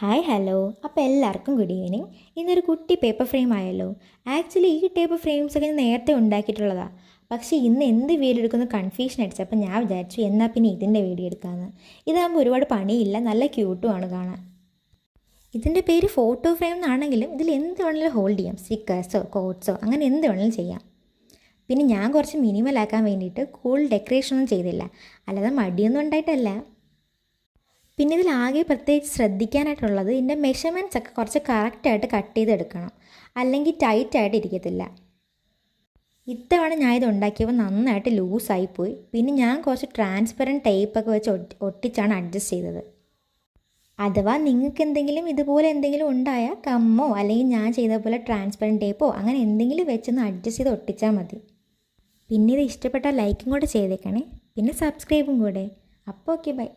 Hi hello. അപ്പോൾ എല്ലാവർക്കും good evening. ഇന്നൊരു കുട്ടി പേപ്പർ ഫ്രെയിം ആയല്ലോ. ആക്ച്വലി ഈ ടൈപ്പ് ഫ്രെയിംസൊക്കെ ഞാൻ നേരത്തെ ഉണ്ടാക്കിയിട്ടുള്ളതാണ്. പക്ഷേ ഇന്ന് എന്ത് വീഡിയോ എടുക്കുന്ന കൺഫ്യൂഷൻ അടിച്ചപ്പോൾ ഞാൻ വിചാരിച്ചു എന്നാൽ പിന്നെ ഇതിൻ്റെ വീഡിയോ എടുക്കാമെന്ന്. ഇതാകുമ്പോൾ ഒരുപാട് പണിയില്ല, നല്ല ക്യൂട്ടുമാണ് കാണാൻ. ഇതിൻ്റെ പേര് ഫോട്ടോ ഫ്രെയിം എന്നാണെങ്കിലും ഇതിൽ എന്ത് വേണമെങ്കിലും ഹോൾഡ് ചെയ്യാം. സ്റ്റിക്കേഴ്സോ കോട്ട്സോ അങ്ങനെ എന്ത് വേണമെങ്കിലും ചെയ്യാം. പിന്നെ ഞാൻ കുറച്ച് മിനിമലാക്കാൻ വേണ്ടിയിട്ട് കൂടുതൽ ഡെക്കറേഷനൊന്നും ചെയ്തില്ല, അല്ലാതെ മടിയൊന്നും ഉണ്ടായിട്ടല്ല. പിന്നെ ഇതിലാകെ പ്രത്യേകിച്ച് ശ്രദ്ധിക്കാനായിട്ടുള്ളത് ഇതിൻ്റെ മെഷർമെൻറ്റ്സ് ഒക്കെ കുറച്ച് കറക്റ്റായിട്ട് കട്ട് ചെയ്തെടുക്കണം, അല്ലെങ്കിൽ ടൈറ്റായിട്ട് ഇരിക്കത്തില്ല. ഇത്തവണ ഞാൻ ഇത് ഉണ്ടാക്കിയപ്പോൾ നന്നായിട്ട് ലൂസായിപ്പോയി. പിന്നെ ഞാൻ കുറച്ച് ട്രാൻസ്പെറൻറ്റ് ടേപ്പൊക്കെ വെച്ച് ഒട്ടിച്ചാണ് അഡ്ജസ്റ്റ് ചെയ്തത്. അഥവാ നിങ്ങൾക്ക് എന്തെങ്കിലും ഇതുപോലെ എന്തെങ്കിലും ഉണ്ടായാൽ കമ്മോ അല്ലെങ്കിൽ ഞാൻ ചെയ്ത പോലെ ട്രാൻസ്പെറൻറ്റ് ടേപ്പോ അങ്ങനെ എന്തെങ്കിലും വെച്ചൊന്ന് അഡ്ജസ്റ്റ് ചെയ്ത് ഒട്ടിച്ചാൽ മതി. പിന്നെ ഇത് ഇഷ്ടപ്പെട്ടാൽ ലൈക്കും കൂടെ ചെയ്തേക്കണേ, പിന്നെ സബ്സ്ക്രൈബും കൂടെ. അപ്പോൾ ഓക്കെ, ബൈ.